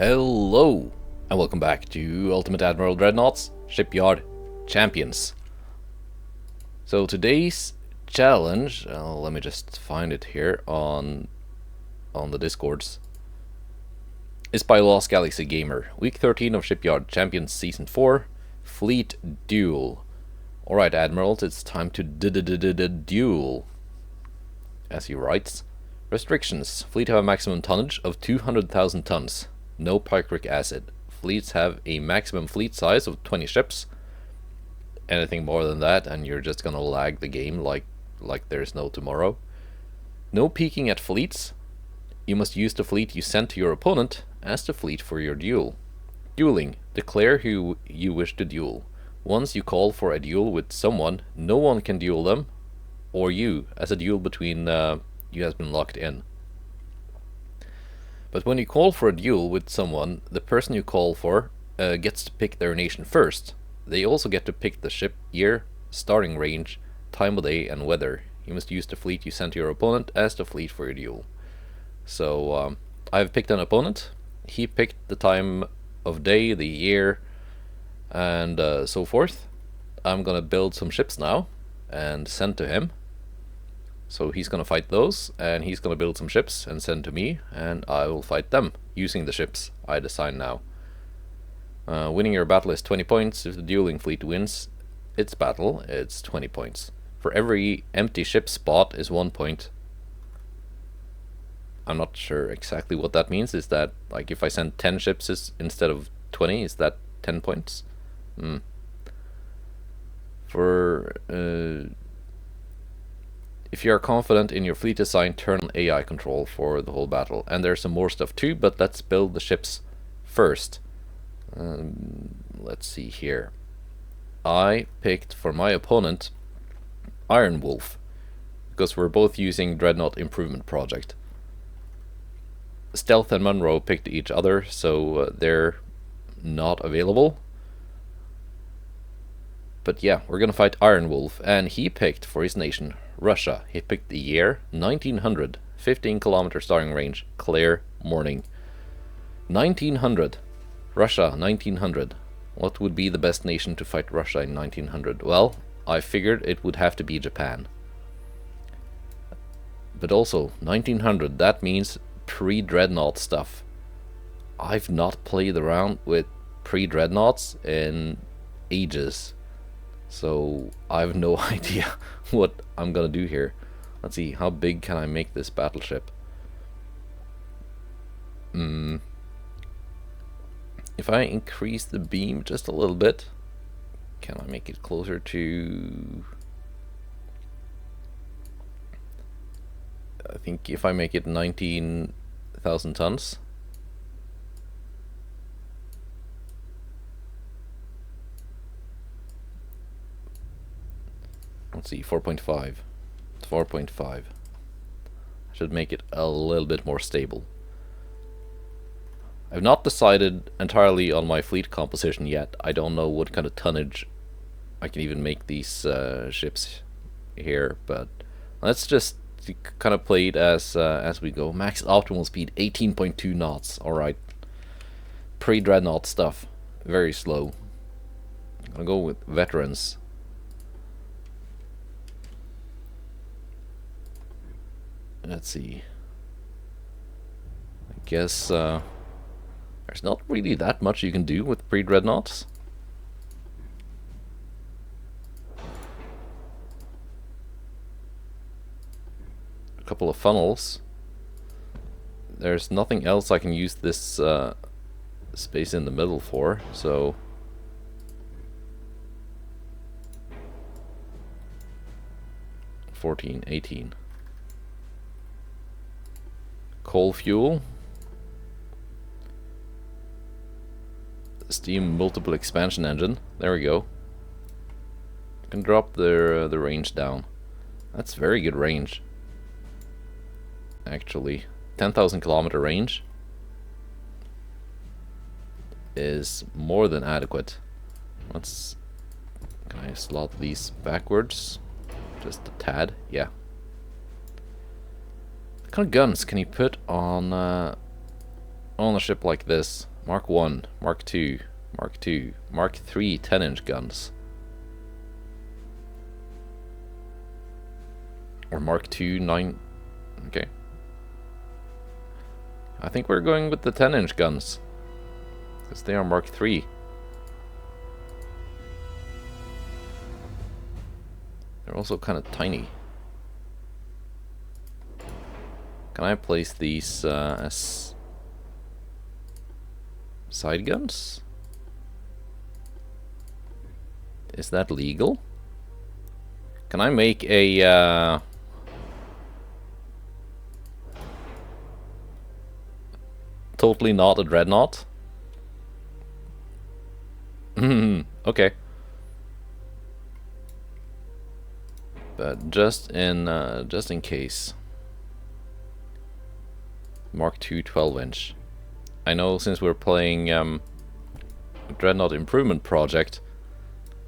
Hello, and welcome back to Ultimate Admiral Dreadnoughts Shipyard Champions. So today's challenge, let me just find it here on the Discords, is by Lost Galaxy Gamer. Week 13 of Shipyard Champions Season 4, Fleet Duel. Alright Admirals, it's time to duel, as he writes. Restrictions. Fleet have a maximum tonnage of 200,000 tons. No Picric Acid. Fleets have a maximum fleet size of 20 ships. Anything more than that and you're just gonna lag the game like there's no tomorrow. No peeking at fleets. You must use the fleet you sent to your opponent as the fleet for your duel. Dueling. Declare who you wish to duel. Once you call for a duel with someone, no one can duel them or you, as a duel between you has been locked in. But when you call for a duel with someone, the person you call for gets to pick their nation first. They also get to pick the ship year, starting range, time of day, and weather. You must use the fleet you sent to your opponent as the fleet for your duel. So I've picked an opponent. He picked the time of day, the year, and so forth. I'm gonna build some ships now and send to him. So he's gonna fight those, and he's gonna build some ships and send to me, and I will fight them using the ships I design now. Winning your battle is 20 points. If the dueling fleet wins its battle, it's 20 points. For every empty ship spot is 1 point. I'm not sure exactly what that means. Is that like if I send 10 ships instead of 20, is that 10 points? For if you are confident in your fleet design, turn on AI control for the whole battle. And there's some more stuff too, but let's build the ships first. Let's see here. I picked for my opponent PwnIronwolf, because we're both using Dreadnought Improvement Project. Stealth and Monroe picked each other, so they're not available. But yeah, we're gonna fight PwnIronwolf, and he picked for his nation Russia. He picked the year 1900, 15 kilometer starting range, clear morning. 1900, Russia 1900. What would be the best nation to fight Russia in 1900? Well, I figured it would have to be Japan. But also 1900, that means pre-dreadnought stuff. I've not played around with pre-dreadnoughts in ages. So I have no idea what I'm gonna do here. Let's see, how big can I make this battleship? If I increase the beam just a little bit, can I make it closer to... I think if I make it 19,000 tons. Let's see, 4.5. 4.5. Should make it a little bit more stable. I've not decided entirely on my fleet composition yet. I don't know what kind of tonnage I can even make these ships here, but let's just kind of play it as we go. Max optimal speed 18.2 knots. All right. Pre-dreadnought stuff. Very slow. I'm gonna go with veterans. Let's see. I guess there's not really that much you can do with pre-dreadnoughts. A couple of funnels. There's nothing else I can use this space in the middle for, so... $14, $18. Coal fuel, steam multiple expansion engine. There we go. Can drop the range down. That's very good range. Actually, 10,000 kilometer range is more than adequate. Let's. Can I slot these backwards? Just a tad. Yeah. What kind of guns can you put on on a ship like this, Mark 1, Mark 2, Mark 2, Mark 3 10-inch guns. Or Mark 2 9. Okay. I think we're going with the 10-inch guns, because they are Mark 3. They're also kind of tiny. Can I place these as side guns? Is that legal? Can I make a totally not a dreadnought? Okay. But just in case. Mark II 12-inch. I know since we're playing Dreadnought Improvement Project,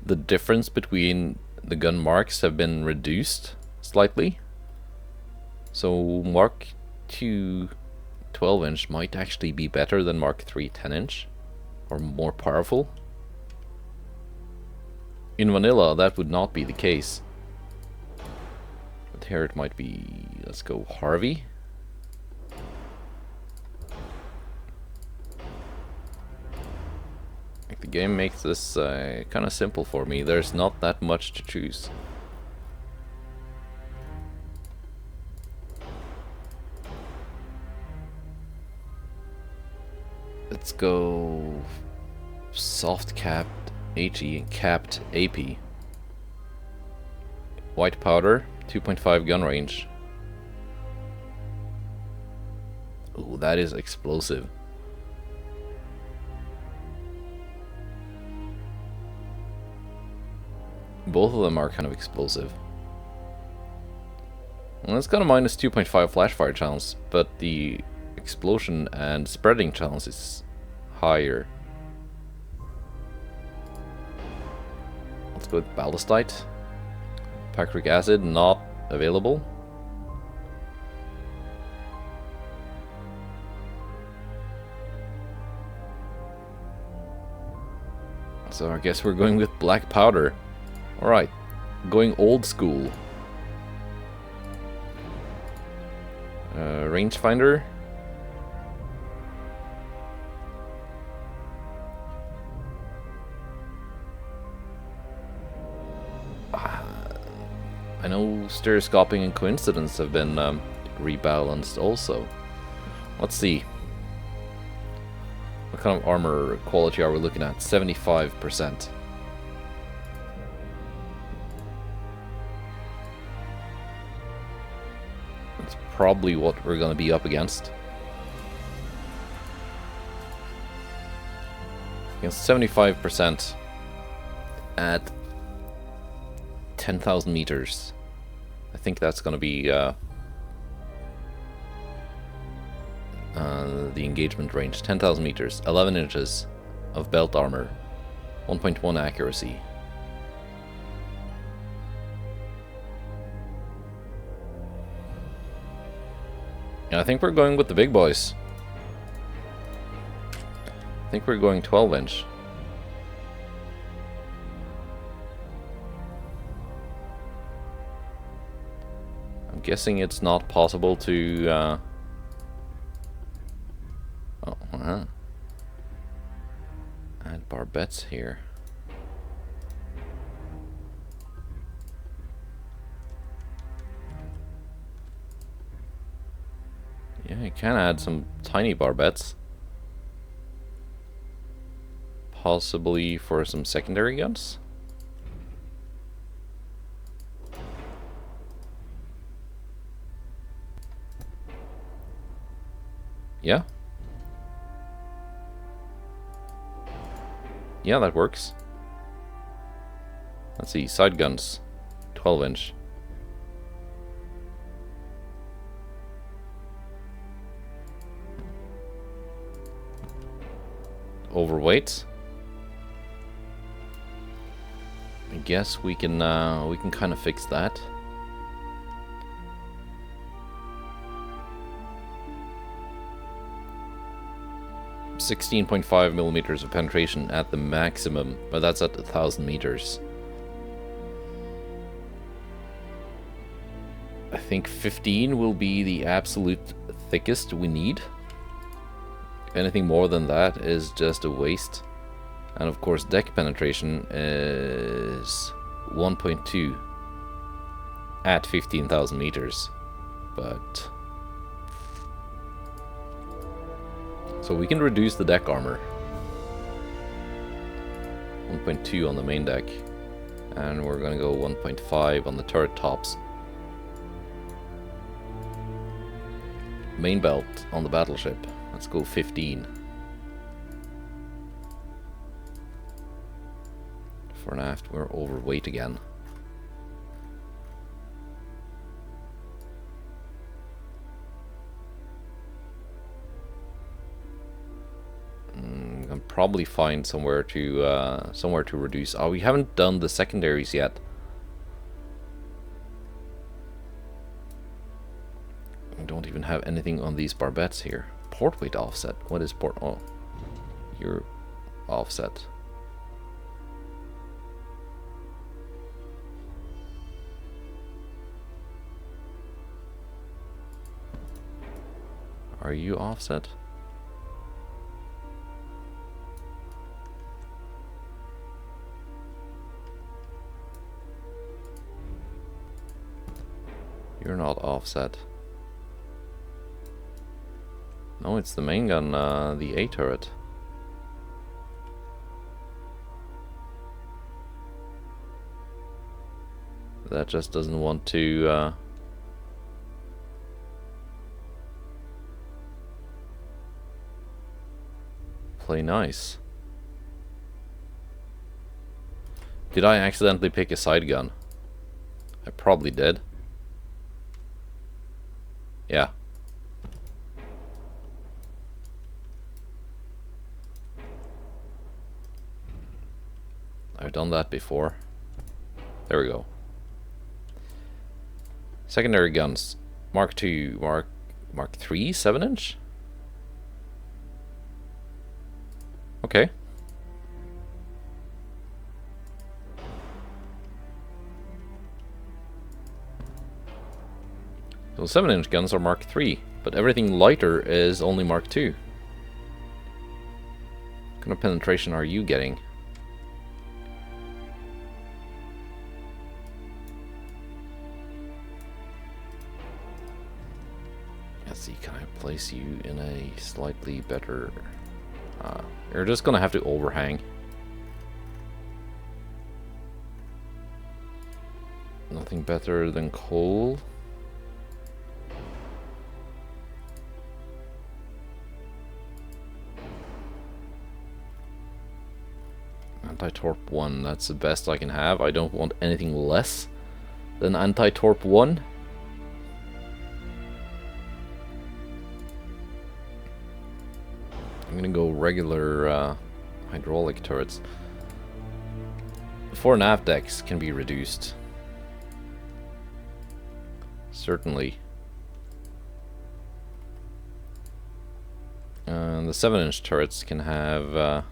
the difference between the gun marks have been reduced slightly. So Mark II 12-inch might actually be better than Mark III 10-inch, or more powerful. In vanilla, that would not be the case. But here it might be. Let's go Harvey. The game makes this kind of simple for me. There's not that much to choose. Let's go soft capped HE and capped AP. White powder, 2.5 gun range. Ooh, that is explosive. Both of them are kind of explosive. Well, it's got a minus 2.5 flashfire chance, but the explosion and spreading chance is higher. Let's go with ballistite. Picric Acid not available. So I guess we're going with black powder. Alright, going old school. Rangefinder. I know stereoscoping and coincidence have been rebalanced also. Let's see. What kind of armor quality are we looking at? 75%. That's probably what we're going to be up against. Against 75% at 10,000 meters. I think that's going to be the engagement range. 10,000 meters, 11 inches of belt armor, 1.1 accuracy. And I think we're going with the big boys. I think we're going 12 inch. I'm guessing it's not possible to add barbettes here. Yeah, you can add some tiny barbettes. Possibly for some secondary guns. Yeah. Yeah, that works. Let's see, side guns, 12 inch. Overweight. I guess we can kind of fix that. 16.5 millimeters of penetration at the maximum, but that's at 1,000 meters. I think 15 will be the absolute thickest we need. Anything more than that is just a waste. And of course deck penetration is 1.2 at 15,000 meters. But so we can reduce the deck armor. 1.2 on the main deck. And we're gonna go 1.5 on the turret tops. Main belt on the battleship. Let's go 15. For an aft, we're overweight again. Can probably find somewhere to reduce. Oh, we haven't done the secondaries yet. We don't even have anything on these barbettes here. Port weight offset. What is port? Oh, your offset. Are you offset? You're not offset. No, it's the main gun, the A turret. That just doesn't want to play nice. Did I accidentally pick a side gun? I probably did. Yeah. I've done that before. There we go. Secondary guns. Mark II, Mark III, 7-inch? Okay. So 7-inch guns are Mark III, but everything lighter is only Mark II. What kind of penetration are you getting? Let's see, can I place you in a slightly better... you're just gonna have to overhang. Nothing better than coal. Anti-torp 1, that's the best I can have. I don't want anything less than anti-torp 1. I'm gonna go regular hydraulic turrets. The fore and aft decks can be reduced. Certainly. And the 7-inch turrets can have a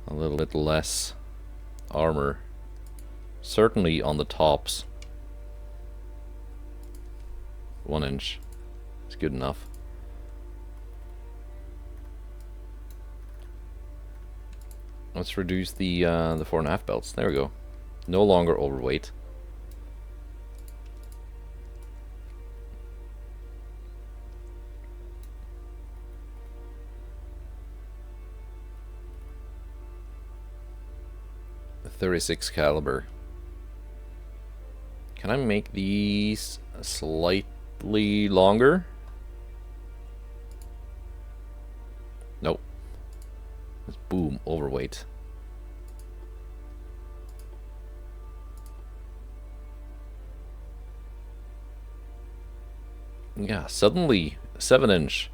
little bit less armor. Certainly on the tops. 1 inch. It's good enough. Let's reduce the fore and aft belts. There we go. No longer overweight. The 36 caliber. Can I make these slightly longer? Nope. Boom, overweight. Yeah, suddenly 7-inch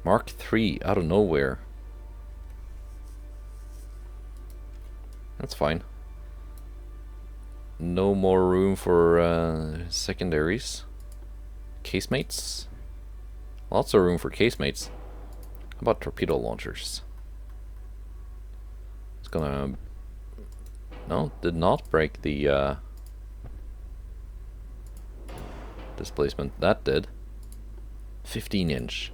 Mark III out of nowhere. That's fine. No more room for secondaries. Casemates? Lots of room for casemates. How about torpedo launchers? It's gonna... No, did not break the displacement. That did. 15-inch.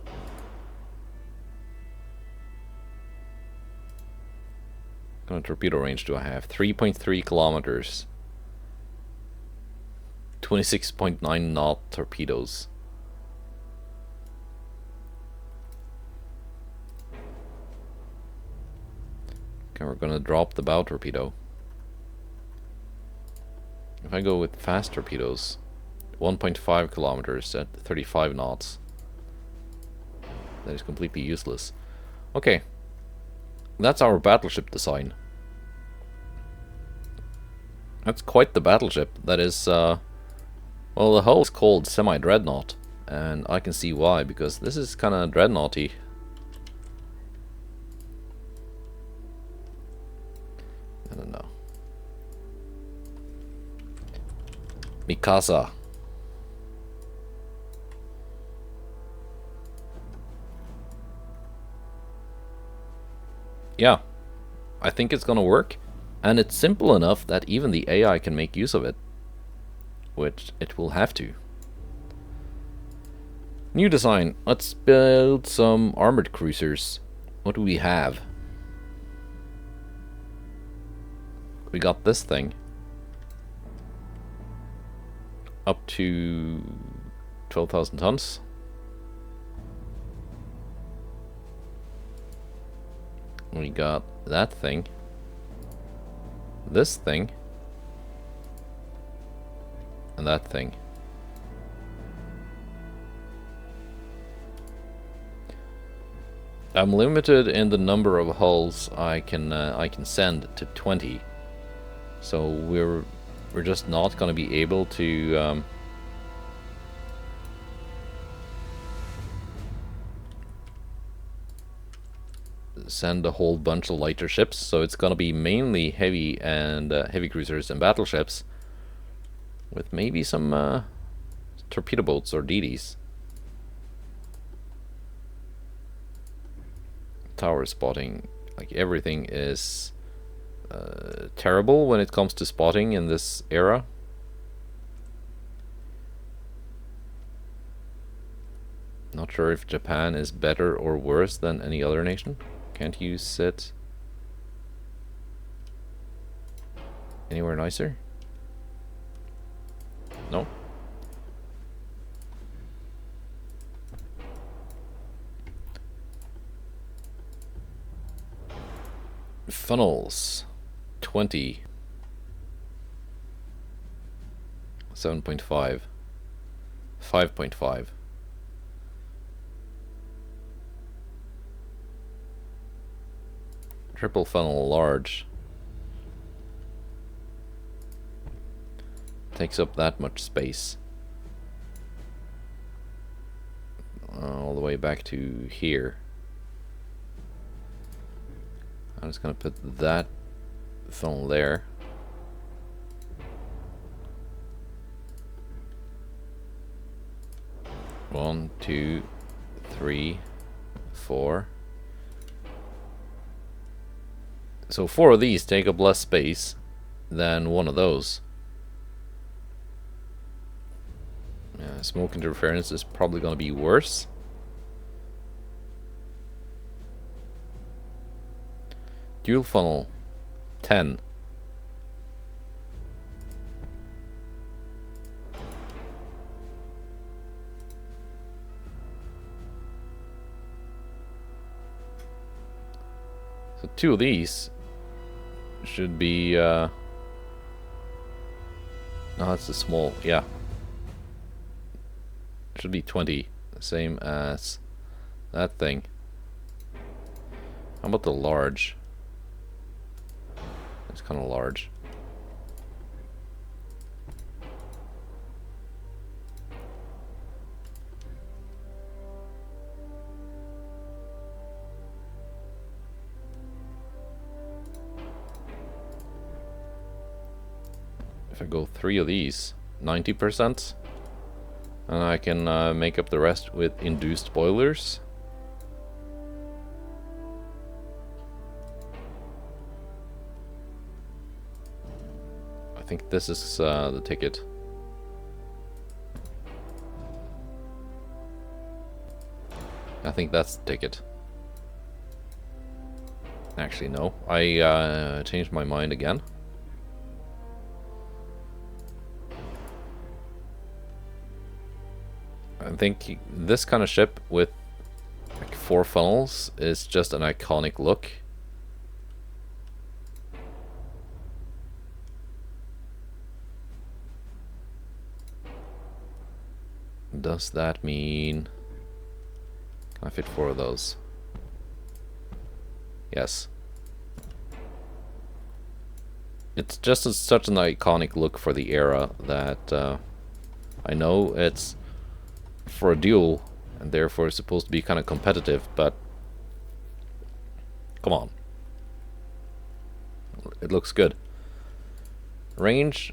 What kind of torpedo range do I have? 3.3 kilometers. 26.9 knot torpedoes. Okay, we're gonna drop the bow torpedo. If I go with fast torpedoes, 1.5 kilometers at 35 knots. That is completely useless. Okay, that's our battleship design. That's quite the battleship. That is, well, the hull is called semi-dreadnought, and I can see why, because this is kind of dreadnoughty. I don't know. Mikasa. Yeah, I think it's gonna work, and it's simple enough that even the AI can make use of it, which it will have to. New design. Let's build some armored cruisers. What do we have? We got this thing. Up to 12,000 tons. We got that thing. This thing. And that thing. I'm limited in the number of hulls I can send to 20. So we're just not going to be able to send a whole bunch of lighter ships. So it's going to be mainly heavy and heavy cruisers and battleships, with maybe some torpedo boats or D-Ds. Tower spotting, like everything is terrible when it comes to spotting in this era. Not sure if Japan is better or worse than any other nation. Can't you sit anywhere nicer? No? Funnels. 20. 7.5. 5.5. Triple funnel large. Takes up that much space. All the way back to here. I'm just gonna put that funnel there. One, two, three, four. So 4 of these take up less space than 1 of those. Yeah, smoke interference is probably going to be worse. Dual funnel, 10. So 2 of these should be, no, that's a small, yeah. Should be 20, the same as that thing. How about the large? It's kind of large. If I go 3 of these, 90%, and I can make up the rest with induced boilers. think this is the ticket. I think that's the ticket. Actually, no. I changed my mind again. I think this kind of ship with like 4 funnels is just an iconic look. Does that mean... Can I fit 4 of those? Yes. It's just such an iconic look for the era that I know it's for a duel and therefore it's supposed to be kind of competitive, but come on. It looks good. Range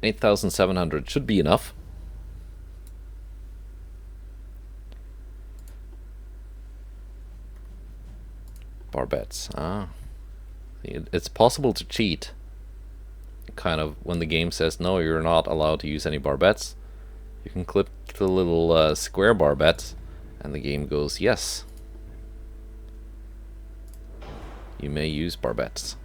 8,700 should be enough. Barbettes. It's possible to cheat. Kind of when the game says no, you're not allowed to use any barbettes. You can click the little square barbette, and the game goes yes. You may use barbettes.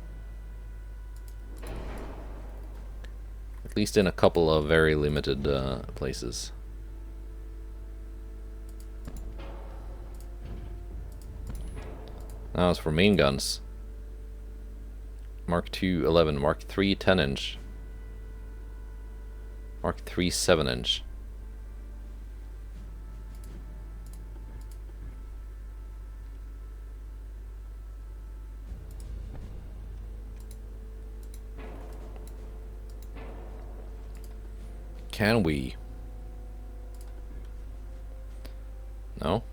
At least in a couple of very limited places. Now as for main guns. Mark II 11, Mark III 10-inch, Mark III 7-inch. Can we? No?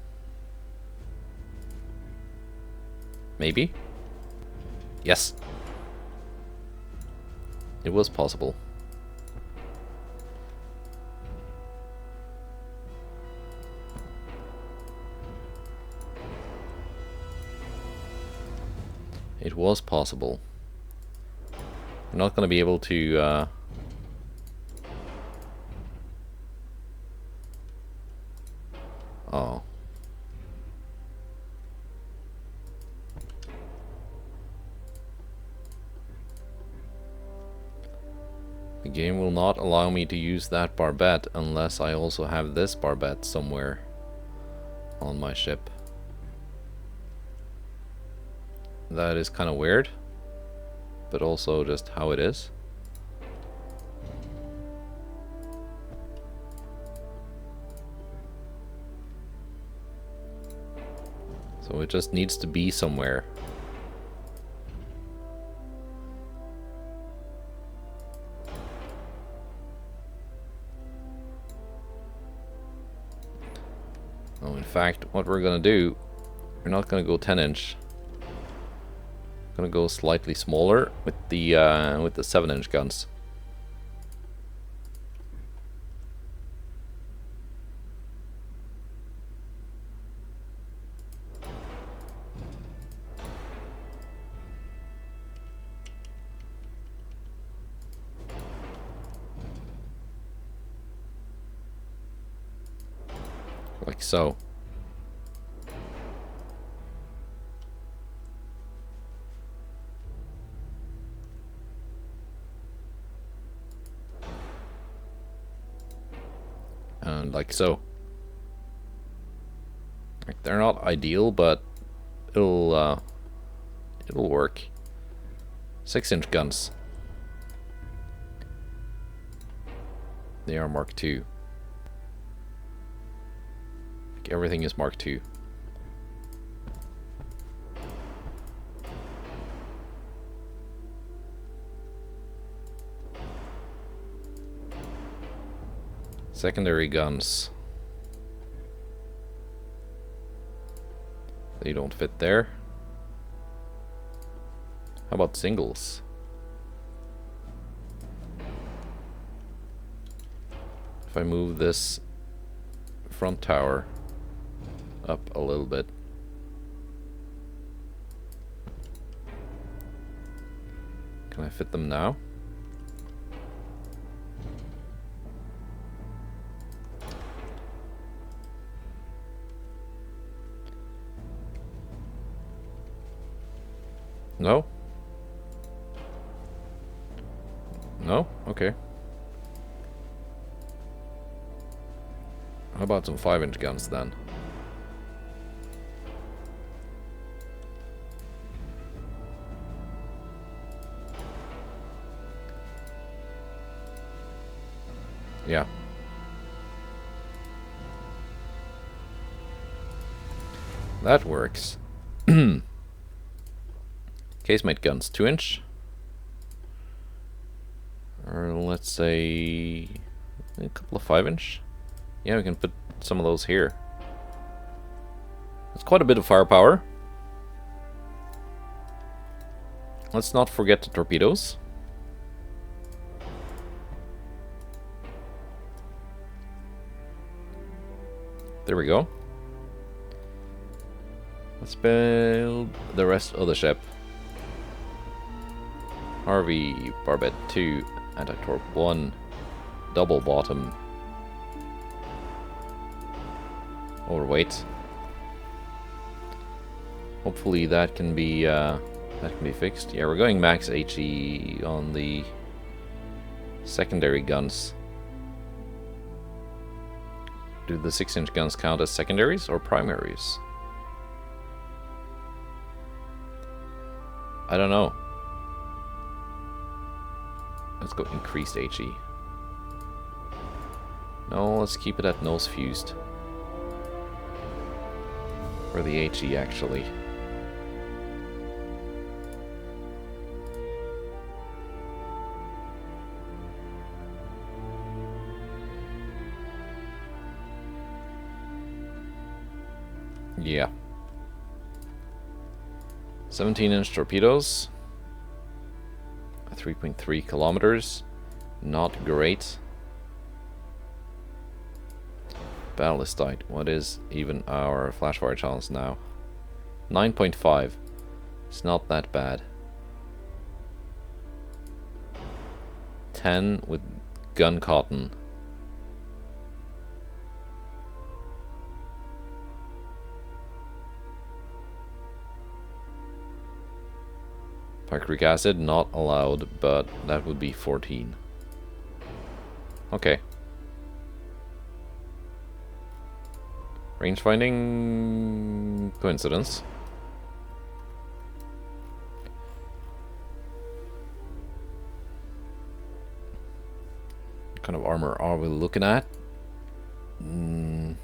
Maybe? Yes. It was possible. It was possible. We're not going to be able to oh. The game will not allow me to use that barbette unless I also have this barbette somewhere on my ship. That is kind of weird, but also just how it is. So it just needs to be somewhere. Oh, in fact, what we're gonna do, we're not gonna go 10-inch. Gonna go slightly smaller with the 7-inch guns. Like so. And like so. Like, they're not ideal, but it'll work. 6-inch guns. They are Mark II. Like, everything is Mark II. Secondary guns. They don't fit there. How about singles? If I move this front tower up a little bit. fit them now. No? No? Okay. How about some 5-inch guns then? Yeah. That works. Casemate guns, 2-inch. Or let's say a couple of 5-inch. Yeah, we can put some of those here. That's quite a bit of firepower. Let's not forget the torpedoes. There we go. Let's build the rest of the ship. Harvey, Barbette 2, Anti-Torp 1, double bottom. Overweight. Hopefully that can be fixed. Yeah, we're going max HE on the secondary guns. Do the 6-inch guns count as secondaries or primaries? I don't know. Let's go increased HE. No, let's keep it at nose fused. For the HE actually. Yeah. 17-inch torpedoes. 3.3 kilometers. Not great. Ballistite. What is even our flash fire chance now? 9.5. It's not that bad. 10 with gun cotton. Picric Acid, not allowed, but that would be 14. Okay. Range finding... coincidence. What kind of armor are we looking at? 1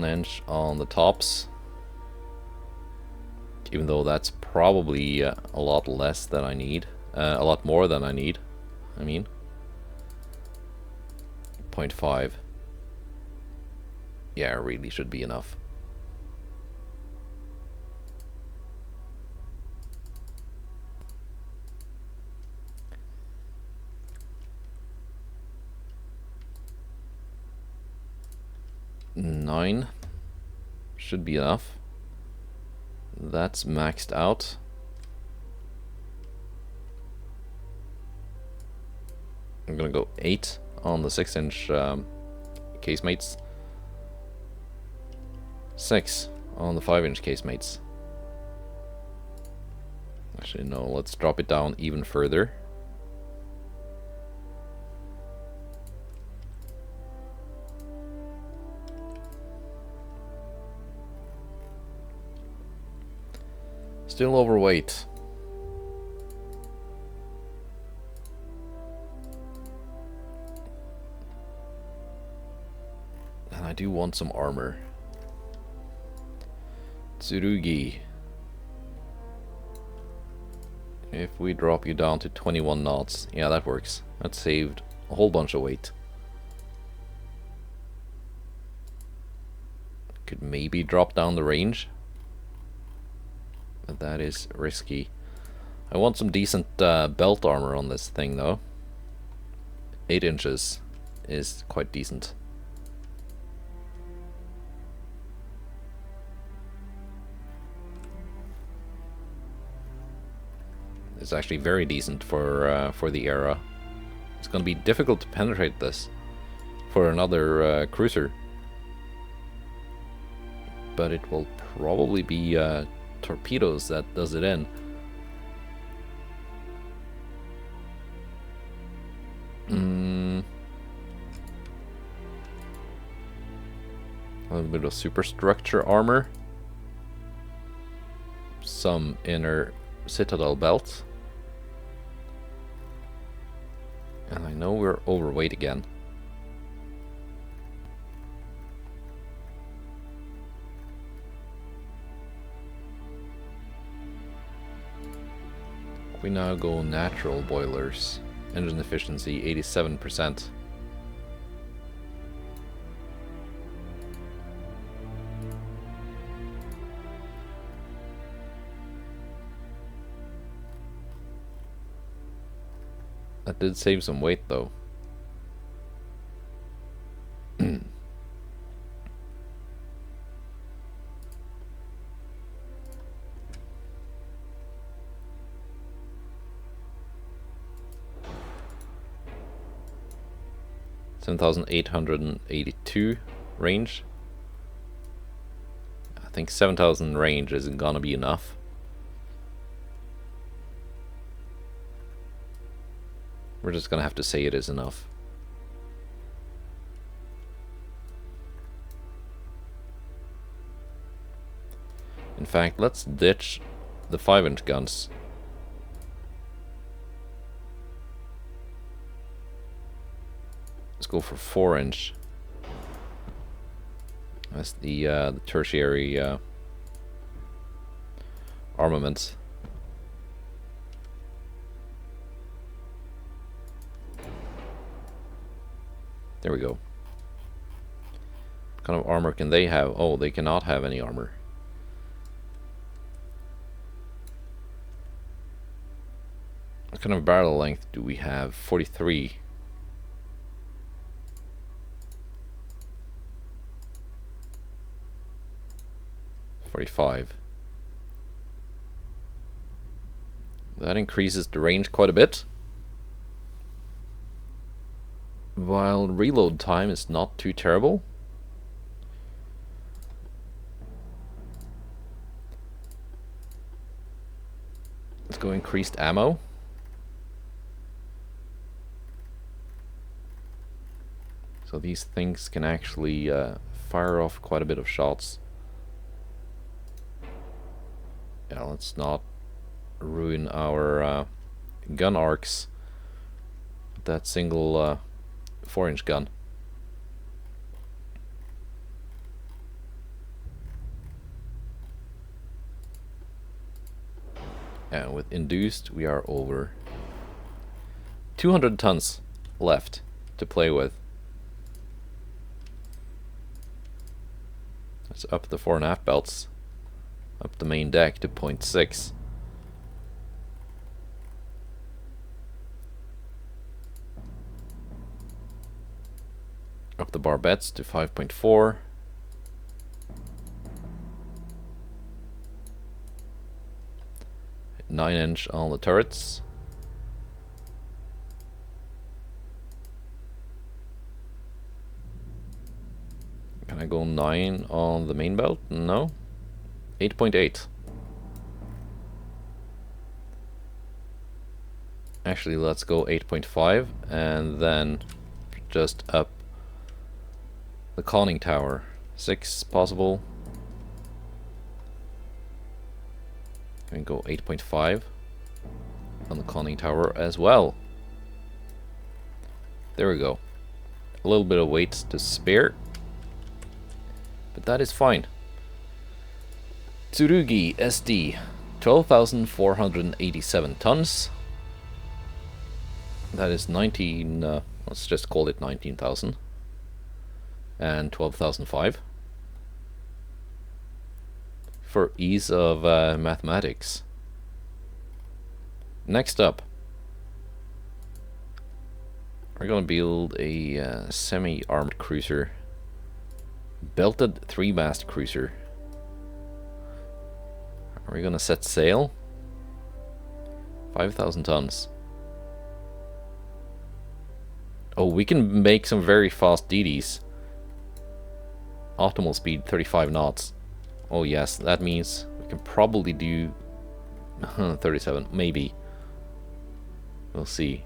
inch on the tops. Even though that's probably a lot less than I need. A lot more than I need, I mean. 0.5. Yeah, it really should be enough. Nine should be enough. That's maxed out. I'm gonna go 8 on the 6-inch casemates. 6 on the 5-inch casemates. Actually, no, let's drop it down even further. Still overweight. And I do want some armor. Tsurugi. If we drop you down to 21 knots, yeah, that works. That saved a whole bunch of weight. Could maybe drop down the range. But that is risky. I want some decent belt armor on this thing though. 8 inches is quite decent. is actually very decent for the era. It's going to be difficult to penetrate this for another cruiser, but it will probably be torpedoes that does it in. A little bit of superstructure armor, some inner citadel belt, and I know we're overweight again. We now go natural boilers. Engine efficiency 87%. That did save some weight though. $7,882 range. I think 7,000 range isn't gonna be enough. We're just gonna have to say it is enough. In fact, let's ditch the 5-inch guns. Let's go for 4-inch. That's the tertiary armaments. There we go. What kind of armor can they have? Oh, they cannot have any armor. What kind of barrel length do we have? 43. That increases the range quite a bit, while reload time is not too terrible. Let's go increased ammo. So these things can actually fire off quite a bit of shots. Yeah, let's not ruin our gun arcs with that single 4-inch gun. And with induced, we are over 200 tons left to play with. Let's up the 4.5 belts. Up the main deck to 0.6. Up the barbettes to 5.4. Hit 9-inch on the turrets. Can I go 9 on the main belt? No. 8.8. Actually, let's go 8.5 and then just up the conning tower. 6 possible. Can we go 8.5 on the conning tower as well? There we go. A little bit of weight to spare, but that is fine. Tsurugi SD, 12,487 tons. That is 19, let's just call it 19,000. And 12,005. For ease of mathematics. Next up, we're going to build a semi-armed cruiser. Belted 3-mast cruiser. Are we gonna set sail? 5,000 tons. Oh, we can make some very fast DDs. Optimal speed 35 knots. Oh yes, that means we can probably do 37, maybe. We'll see.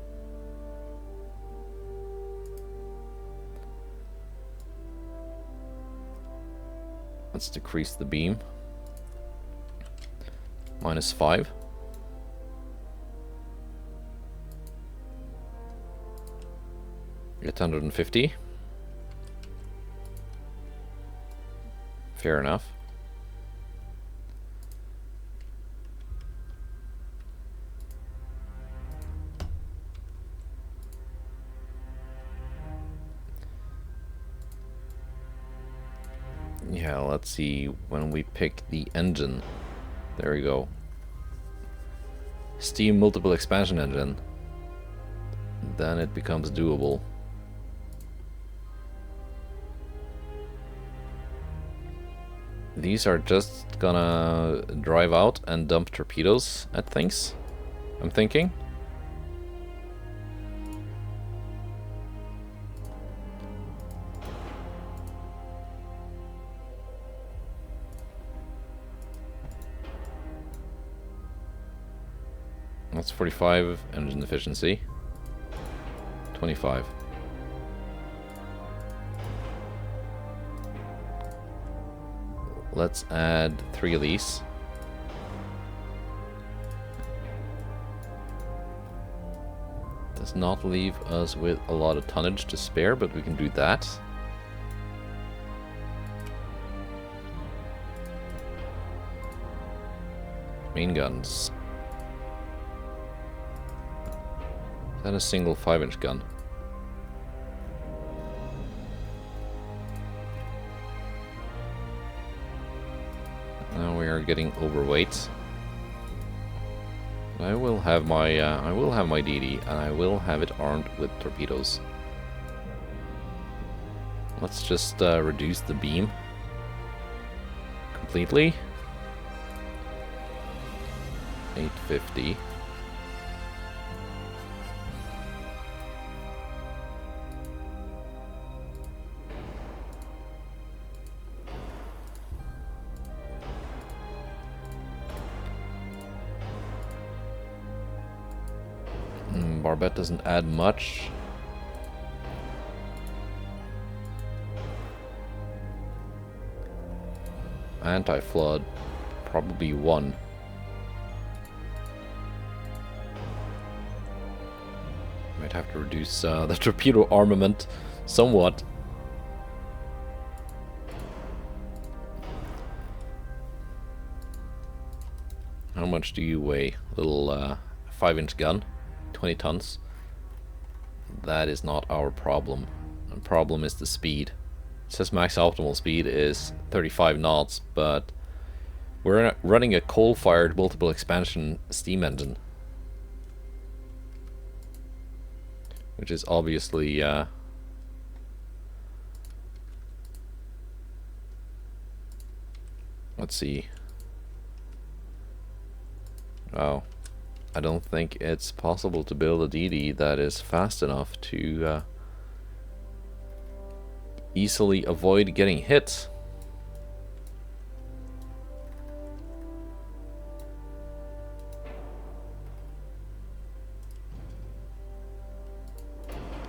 Let's decrease the beam. -5. Get 150. Fair enough. Yeah, let's see when we pick the engine. There we go. Steam multiple expansion engine. Then it becomes doable. These are just gonna drive out and dump torpedoes at things, I'm thinking. That's 45 engine efficiency. 25. Let's add 3 of these. Does not leave us with a lot of tonnage to spare, but we can do that. Main guns. Is that a single 5-inch gun? Now we are getting overweight. I will have my DD, and I will have it armed with torpedoes. Let's just reduce the beam completely. 850. Barbette doesn't add much. Anti-flood, probably 1. Might have to reduce the torpedo armament somewhat. How much do you weigh? Little 5-inch gun. 20 tons. That is not our problem. The problem is the speed. It says max optimal speed is 35 knots, but we're running a coal-fired multiple expansion steam engine, which is obviously let's see. Oh, I don't think it's possible to build a DD that is fast enough to easily avoid getting hit.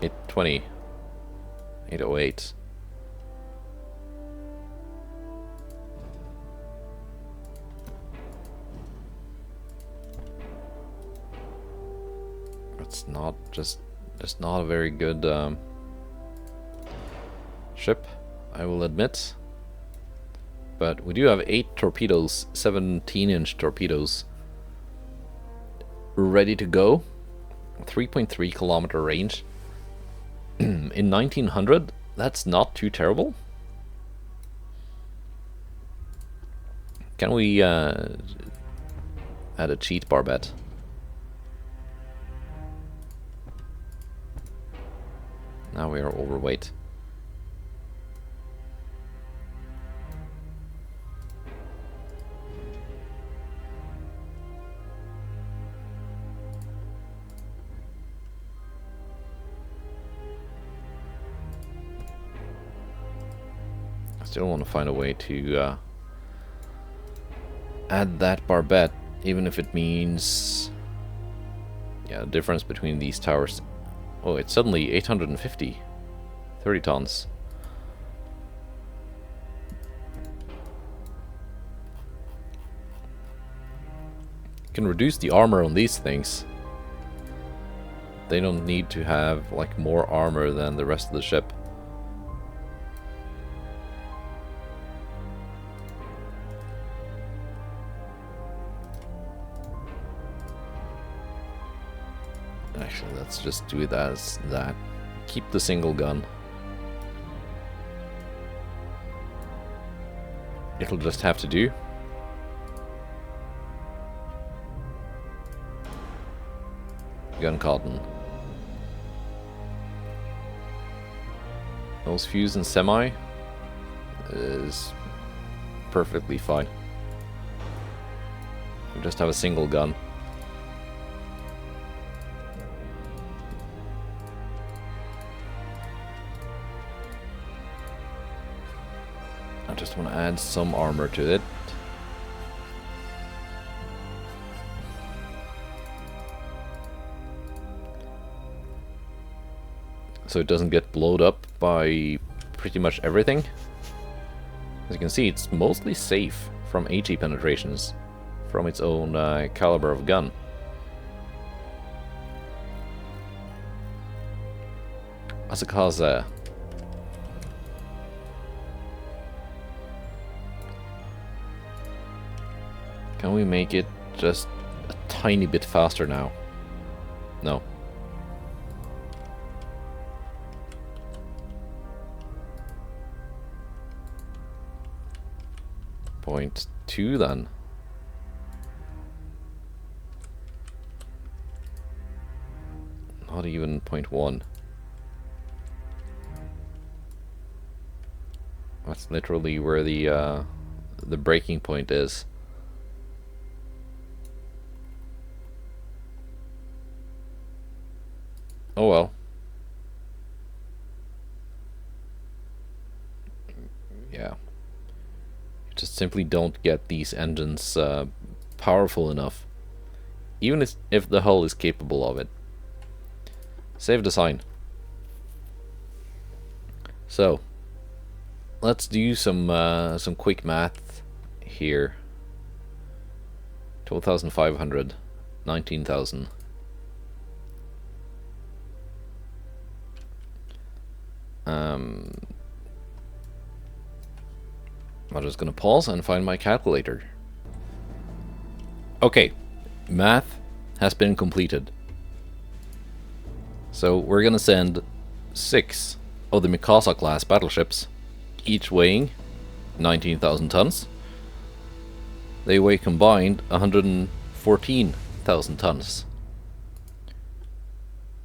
$820, 808. It's not just not a very good ship, I will admit. But we do have 8 torpedoes, 17-inch torpedoes, ready to go. 3.3 kilometer range. In 1900, that's not too terrible. Can we add a cheat barbette? Now we are overweight. Still want to find a way to add that barbette, even if it means, yeah, the difference between these towers. Oh, it's suddenly 850, 30 tons. You can reduce the armor on these things. They don't need to have like more armor than the rest of the ship. Actually, let's just do it as that. Keep the single gun. It'll just have to do. Gun cotton. Those fuse and semi is perfectly fine. We just have a single gun. I just want to add some armor to it. So it doesn't get blown up by pretty much everything. As you can see, it's mostly safe from HE penetrations from its own caliber of gun. Asakaze. Can we make it just a tiny bit faster now? No. Point 2 then. Not even 0.1. That's literally where the breaking point is. Oh well. Yeah. You just simply don't get these engines powerful enough. Even if the hull is capable of it. Save design. So, let's do some quick math here. 12,500, 19,000. I'm just gonna pause and find my calculator. Okay, math has been completed. So we're gonna send 6 of the Mikasa class battleships, each weighing 19,000 tons. They weigh combined 114,000 tons.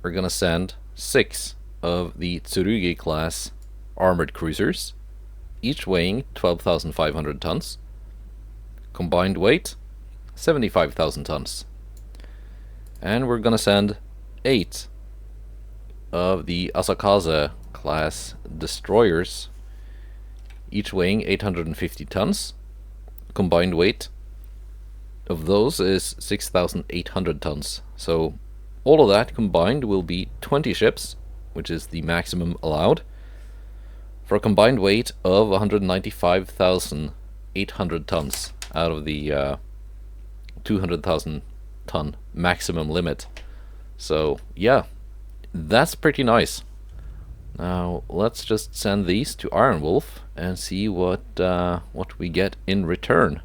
We're gonna send 6 of the Tsurugi class armored cruisers, each weighing 12,500 tons. Combined weight 75,000 tons. And we're gonna send 8 of the Asakaze class destroyers, each weighing 850 tons. Combined weight of those is 6,800 tons. So all of that combined will be 20 ships, which is the maximum allowed, for a combined weight of 195,800 tons out of the 200,000 ton maximum limit. So yeah, that's pretty nice. Now let's just send these to Ironwolf and see what we get in return.